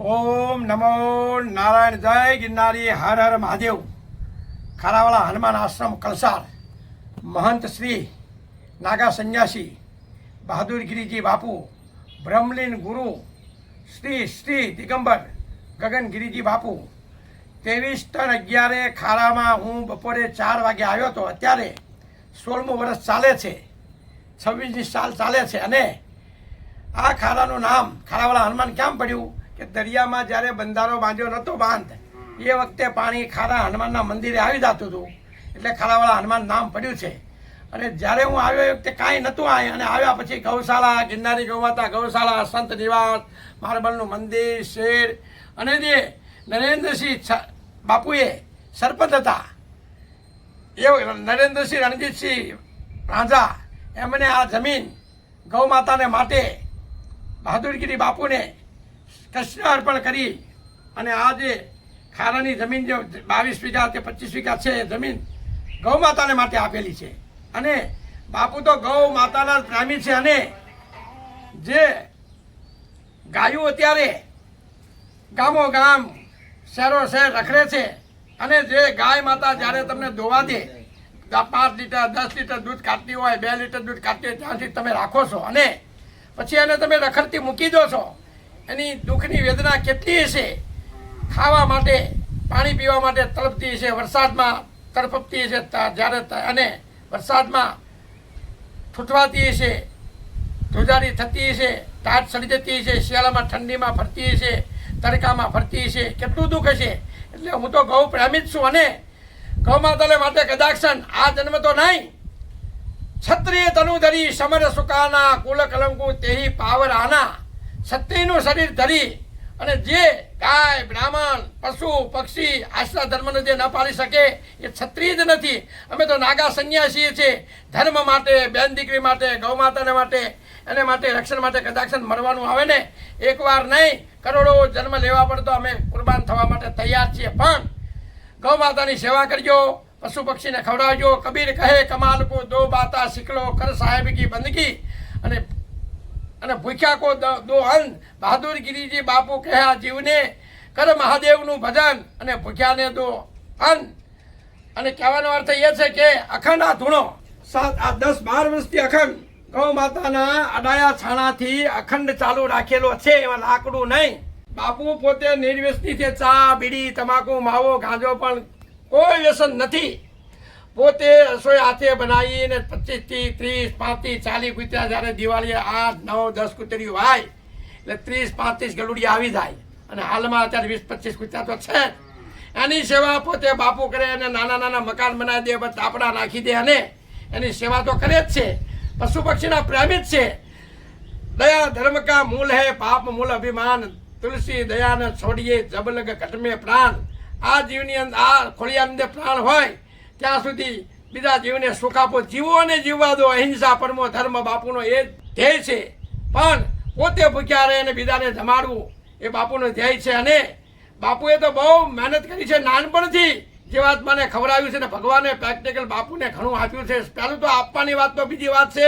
ઓમ નમો નારાયણ. જય ગિરનારી. હર હર મહાદેવ. ખારાવાળા હનુમાન આશ્રમ કલસાર મહંત શ્રી નાગા સંન્યાસી બહાદુરગીરીજી બાપુ બ્રહ્મલીન ગુરુ શ્રી દિગંબર ગગનગીરીજી બાપુ 23/11 ખારામાં હું બપોરે 4 વાગે આવ્યો હતો. અત્યારે 16મું વર્ષ ચાલે છે, 26મી સાલ ચાલે છે. અને આ ખારાનું નામ ખારાવાળા હનુમાન કેમ પડ્યું કે દરિયામાં જ્યારે બંધારો બાંધ્યો નહોતો બાંધ, એ વખતે પાણી ખારા હનુમાનના મંદિરે આવી જતું હતું, એટલે ખારાવાળા હનુમાન નામ પડ્યું છે. અને જ્યારે હું આવ્યો એ વખતે કાંઈ નહોતું અહીં, અને આવ્યા પછી ગૌશાળા, ગિરનારી ગૌમાતા ગૌશાળા, સંત નિવાસ, માર્બલનું મંદિર, શેર, અને જે નરેન્દ્રસિંહ બાપુએ સરપંચ હતા એ નરેન્દ્રસિંહ રણજીતસિંહ રાજા, એમણે આ જમીન ગૌ માતાને માટે બહાદુરગીરી બાપુને કૃષ્ણ અર્પણ કરી. અને આ જે ખારાની જમીન જે 22 વીઘા કે 25 વીઘા છે એ જમીન ગૌ માતાને માટે આપેલી છે. અને બાપુ તો ગૌ માતાના પ્રેમી છે. અને જે ગાયો અત્યારે ગામો ગામ શહેરો શહેર રખડે છે, અને જે ગાય માતા જ્યારે તમને દોવા દે 5 લીટર 10 લીટર દૂધ કાઢતી હોય, 2 લીટર દૂધ કાઢતી હોય, ત્યાંથી તમે રાખો છો, અને પછી એને તમે રખડતી મૂકી દો છો. એની દુઃખની વેદના કેટલી હશે. ખાવા માટે, પાણી પીવા માટે તડપતી હશે, વરસાદમાં તડપતી હશે, જ્યારે અને વરસાદમાં ઠૂંઠવાતી હશે, ધ્રુજારી થતી હશે, ટાટ સડી જતી હશે, શિયાળામાં ઠંડીમાં ફરતી હશે, તડકામાં ફરતી હશે, કેટલું દુઃખ હશે. એટલે હું તો ગૌ પ્રેમી જ છું. અને ગૌ માતાને માટે કદાક્ષન આ જન્મ તો નહીં. ક્ષત્રિય તનુ ધરી સમર સુકાના, કુલ કલંકુ તેહી પાવર આના. ક્ષત્રિયનું શરીર ધરી અને જે ગાય, બ્રાહ્મણ, પશુ, પક્ષી, આશ્રા ધર્મને જે ન પાડી શકે એ ક્ષત્રિય જ નથી. અમે તો નાગા સંન્યાસી છીએ. ધર્મ માટે, બેન દીકરી માટે, ગૌ માતાને માટે, એને માટે રક્ષણ માટે કદાક્ષન મરવાનું આવે ને, એકવાર નહીં કરોડો જન્મ લેવા પડતો અમે કુરબાન થવા માટે તૈયાર છીએ. પણ ગૌ માતાની સેવા કરજો, પશુ પક્ષીને ખવડાવજો. કબીર કહે કમાલ કો દો બાતા શીખલો, કર સાહેબ કી બંદગી, અને ભૂખ્યા કો દો અન્ન. બહાદુરગીરીજી બાપુ કહ્યા જીવને કર મહાદેવનું ભજન, અને ભૂખ્યાને દો અન્ન. અને કહેવાનો અર્થ એ છે કે અખંડ આ ધૂણો 10-12 વર્ષથી અખંડ ગૌ માતાના અડાયા છાણાથી અખંડ ચાલુ રાખેલો છે, એમાં લાકડું નહીં. બાપુ પોતે નિર્વ્યસની છે. ચા, બીડી, તમાકુ, માવો, ગાંજો પણ કોઈ વ્યસન નથી. પોતે રસોઈ હાથે બનાવીને 25 થી 30, 35, 40 કૂતરા, જ્યારે દિવાળીએ 8, 9, 10 કૂતરી હોય એટલે 30-35 ગલુડિયા આવી જાય. અને હાલમાં અત્યારે 20-25 કૂતરા તો છે. એની સેવા પોતે બાપુ કરે, અને નાના નાના મકાન બનાવી દે, તાપડા નાખી દે, અને એની સેવા તો કરે જ છે. પશુ પક્ષીના પ્રેમી જ છે. દયા ધર્મ કા મૂલ હૈ, પાપ મૂલ અભિમાન. તુલસી દયા ને છોડીએ જબલગ કટમે પ્રાણ. આ જીવની અંદર, આ ખોળિયાની અંદર પ્રાણ હોય ત્યાં સુધી બીજા જીવને સુખ આપો. જીવો અને જીવવા દો, અહિંસા પરમો ધર્મ. બાપુનો એ ધ્યેય છે. પણ પોતે ભૂખ્યા રહે અને બીજાને જમાડવું એ બાપુનો ધ્યેય છે. અને બાપુએ તો બહુ મહેનત કરી છે. નાનપણથી જીવાત્માને ખવડાવ્યું છે, ને ભગવાને પ્રેક્ટિકલ બાપુને ઘણું આપ્યું છે. પહેલું તો આપવાની વાત તો બીજી વાત છે,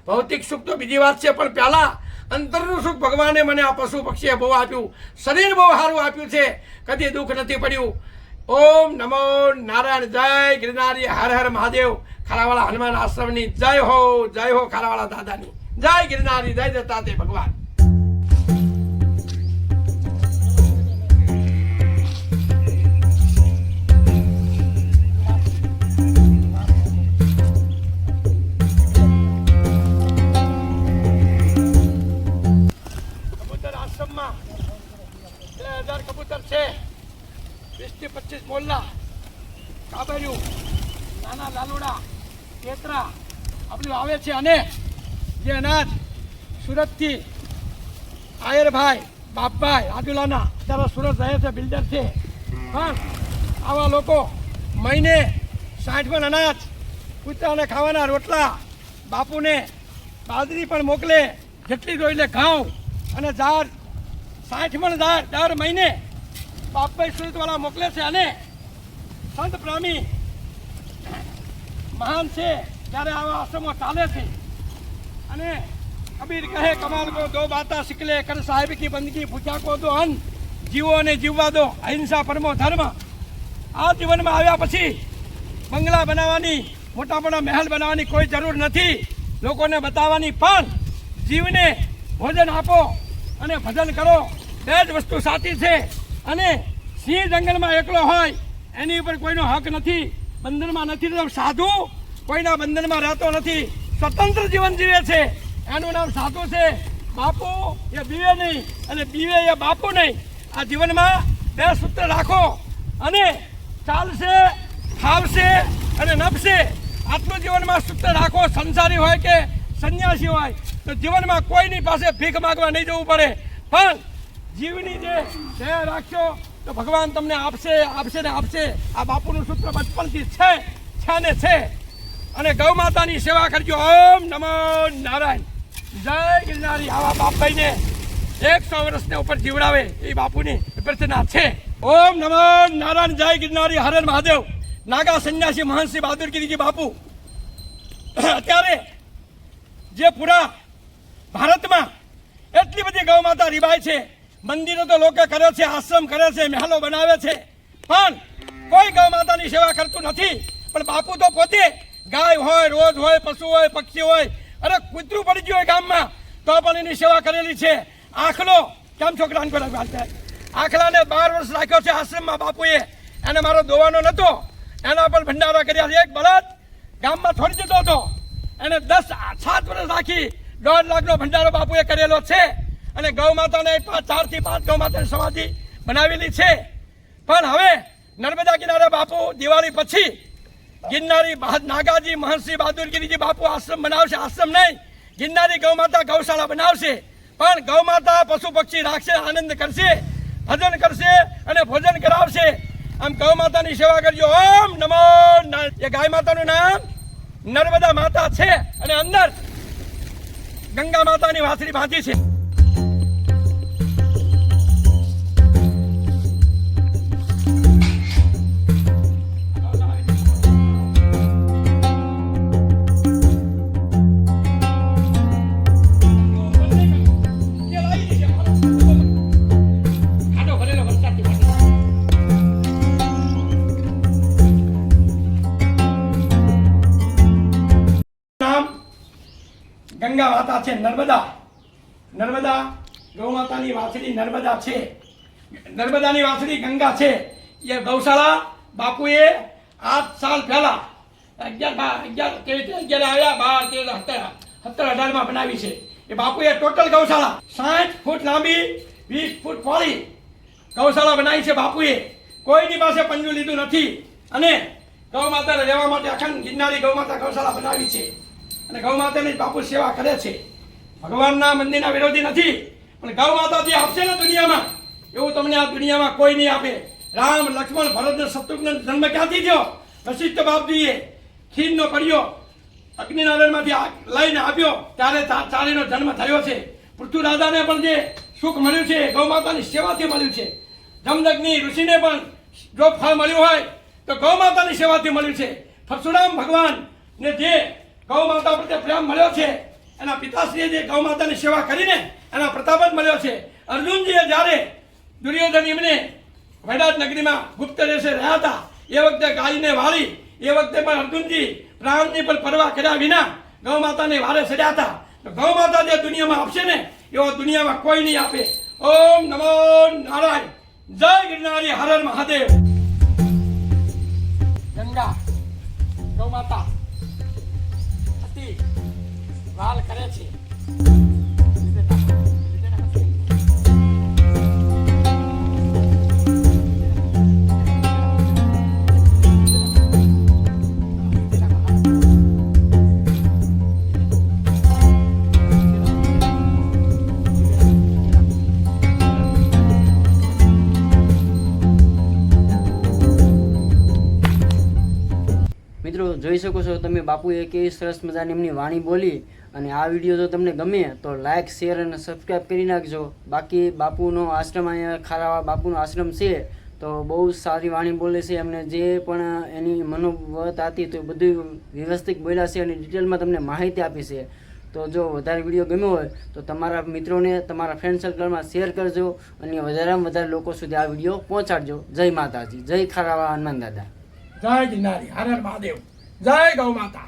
ભૌતિક સુખ તો બીજી વાત છે, પણ પહેલાં અંતરનું સુખ ભગવાને મને આ પશુ પક્ષીએ બહુ આપ્યું. શરીર બહુ સારું આપ્યું છે, કદી દુઃખ નથી પડ્યું. ઓમ નમો નારાયણ. જય ગિરનારી. હર હર મહાદેવ. ખારાવાળા હનુમાન આશ્રમની જય હો, જય હો. ખારાવાળા દાદાની જય. ગિરનારી જય દત્તાત્રેય ભગવાન. કબૂતર આશ્રમમાં 2000 કબૂતર છે. 20 થી 25 મોલ્લા, કાબરિયું, નાના લાલુડા, કેતરા આપણું આવે છે. અને જે અનાજ સુરતથી આયરભાઈ, બાપભાઈ, રાજુલાના અત્યારે સુરત રહે છે, બિલ્ડર છે. પણ આવા લોકો મહિને 60 મણ અનાજ, કૂતરાને ખાવાના રોટલા, બાપુને બાજરી પણ મોકલે, જેટલી જોઈ લે ઘઉં અને ઝાડ, 60 મણ દર મહિને બાપભાઈ સુરતવાળા મોકલે છે. અને સંત પ્રેમી મહાન છે, ત્યારે આવા આશ્રમો ચાલે છે. અને कबीर कहे कमाल को दो बाता सिकले कर साहिब की बंदगी भूखा को दो अन्न જીવો અને જીવવા દો, અહિંસા પરમો ધર્મ. આ જીવનમાં આવ્યા પછી બંગલા બનાવવાની, મોટા મોટા મહેલ બનાવવાની કોઈ જરૂર નથી. લોકોને બતાવવાની, પણ જીવને ભોજન આપો અને ભજન કરો, બે જ વસ્તુ સાચી છે. અને સિંહ જંગલમાં એકલો હોય એની ઉપર કોઈનો હક નથી, બંધનમાં નથી રહેતો. સાધુ કોઈના બંધનમાં રહેતો નથી, સ્વતંત્ર જીવન જીવે છે, એનું નામ સાધુ છે. બાપુ એ બીવે નહીં અને બીવે એ બાપુ નહીં. આ જીવનમાં બે સૂત્ર રાખો અને ચાલશે, ખાવશે અને નભશે. આટલું જીવનમાં સૂત્ર રાખો. સંસારી હોય કે સંન્યાસી હોય તો જીવનમાં કોઈની પાસે ભીખ માગવા નહીં જવું પડે, પણ જીવની જે દયા રાખશો તો ભગવાન તમને આપશે, આપશે ને આપશે. આ બાપુનું સૂત્ર બચપનથી છે ને છે. અને ગૌ માતાની સેવા કરજો. ઓમ નમો નારાયણ. જય ગિરનારી. આવા બાપભાઈને 100 વર્ષને ઉપર જીવડાવે એ બાપુની પ્રાર્થના છે. ઓમ નમો નારાયણ. જય ગિરનારી. હર હર મહાદેવ. નાગા સંન્યાસી મહંતશ્રી બહાદુરગીરીજી બાપુ અત્યારે જે પૂરા ભારતમાં એટલી બધી ગૌ માતા રીબાય છે, મંદિરો તો લોકો કરે છે, આશ્રમ કરે છે, મહેલો બનાવે છે, પણ કોઈ ગૌ માતાની સેવા કરતું નથી. પણ બાપુ તો પોતે ગાય હોય, રોજ હોય, પશુ હોય, પક્ષી હોય, અરે કૂતરું પડી ગયું હોય ગામમાં તો પણ એની સેવા કરેલી છે. આખલો કેમ છોકરાને કોઈ વાત થાય, આખલાને 12 વર્ષ રાખ્યો છે આશ્રમમાં બાપુએ. એને મારો દોવાનો નહોતો, એના પર ભંડારા કર્યા. એક બળદ ગામમાં થોડી જતો હતો, એને 7 વર્ષ રાખી 1.5 લાખનો ભંડારો બાપુએ કરેલો છે. અને ગૌ માતાને 4 થી 5 ગૌ માતાની સમાધિ બનાવેલી છે. પણ હવે નર્મદા કિનારે બાપુ દિવાળી પછી ગિરનારી નાગાજી મહંતશ્રી બહાદુરગીરીજી બાપુ આશ્રમ બનાવશે. આશ્રમ નહીં, ગિરનારી ગૌ માતા ગૌશાળા બનાવશે. પણ ગૌ માતા પશુ પક્ષી રાખશે, આનંદ કરશે, ભજન કરશે અને ભોજન કરાવશે. આમ ગૌ માતાની સેવા કરજો. ઓમ નમો નારાયણ. એ ગાય માતાનું નામ નર્મદા માતા છે અને અંદર ગંગા માતાની વાસળી બાંધી છે. ગંગા માતા છે, નર્મદા ગૌ માતાની વાસળી નર્મદા છે. નર્મદાની વાસળી ગંગા છે. એ ગૌશાળા બાપુએ 8 સાલ પહેલા 11 આવ્યા 12 13 18 બનાવી છે. એ બાપુએ ટોટલ ગૌશાળા 60 ફૂટ લાંબી 20 ફૂટ પહોળી ગૌશાળા બનાવી છે બાપુએ. કોઈની પાસે પંજું લીધું નથી. અને ગૌ માતાને રહેવા માટે અખંડ ગિરનારી ગૌ માતા ગૌશાળા બનાવી છે. અને ગૌ માતાની બાપુ સેવા કરે છે. ભગવાનના મંદિરના વિરોધી નથી, પણ ગૌ માતા જે આપશે ને દુનિયામાં, એવું તમને આ દુનિયામાં કોઈ નહીં આપે. રામ, લક્ષ્મણ, ભરત, શત્રુઘ્ન જન્મ ક્યાંથી થયો? વશિષ્ઠ બાપજીએ ખીરનો કર્યો અગ્નિનારાયણમાંથી લઈને આપ્યો ત્યારે ચારેયનો જન્મ થયો છે. પૃથ્વીરાજાને પણ જે સુખ મળ્યું છે ગૌ માતાની સેવાથી મળ્યું છે. જમદગ્નિ ઋષિને પણ જો ફળ મળ્યું હોય તો ગૌ માતાની સેવાથી મળ્યું છે. પરશુરામ ભગવાનને જે ગૌ માતા પ્રત્યે પ્રેમ મળ્યો છે, એના પિતાશ્રીએ જે ગૌ માતાની સેવા કરીને એના પ્રતાપ જ મળ્યો છે. અર્જુનજીએ જ્યારે દુર્યોધન એમને વૈરાજ નગરીમાં ગુપ્ત દેશે રહ્યા હતા, એ વખતે ગાયને વાળી, એ વખતે પણ અર્જુનજી પ્રાણની પણ પરવા કર્યા વિના ગૌ માતાને વારે ચડ્યા હતા. તો ગૌ માતા જે દુનિયામાં આપશે ને એવો દુનિયામાં કોઈ નહીં આપે. ઓમ નમો નારાયણ. જય ગિરનારી. હર હર મહાદેવ. ગંગા ગૌ માતા વાલ કરે છે. મિત્રો જોઈ શકો છો તમે બાપુએ કેવી સરસ મજાની એમની વાણી બોલી. અને આ વિડીયો જો તમને ગમે તો લાઇક, શેર અને સબસ્ક્રાઈબ કરી નાખજો. બાકી બાપુનો આશ્રમ અહીંયા ખારાવા બાપુનો આશ્રમ છે તો બહુ સારી વાણી બોલે છે. એમને જે પણ એની મનોવત હતી તો બધું વ્યવસ્થિત બોલ્યા છે અને ડિટેલમાં તમને માહિતી આપી છે. તો જો વધારે વિડીયો ગમ્યો હોય તો તમારા મિત્રોને તમારા ફ્રેન્ડ સર્કલમાં શેર કરજો અને વધારેમાં વધારે લોકો સુધી આ વિડીયો પહોંચાડજો. જય માતાજી, જય ખારાવા હનુમાન દાદા. જય ગિરનારી, હર હર મહાદેવ, જય ગૌ માતા.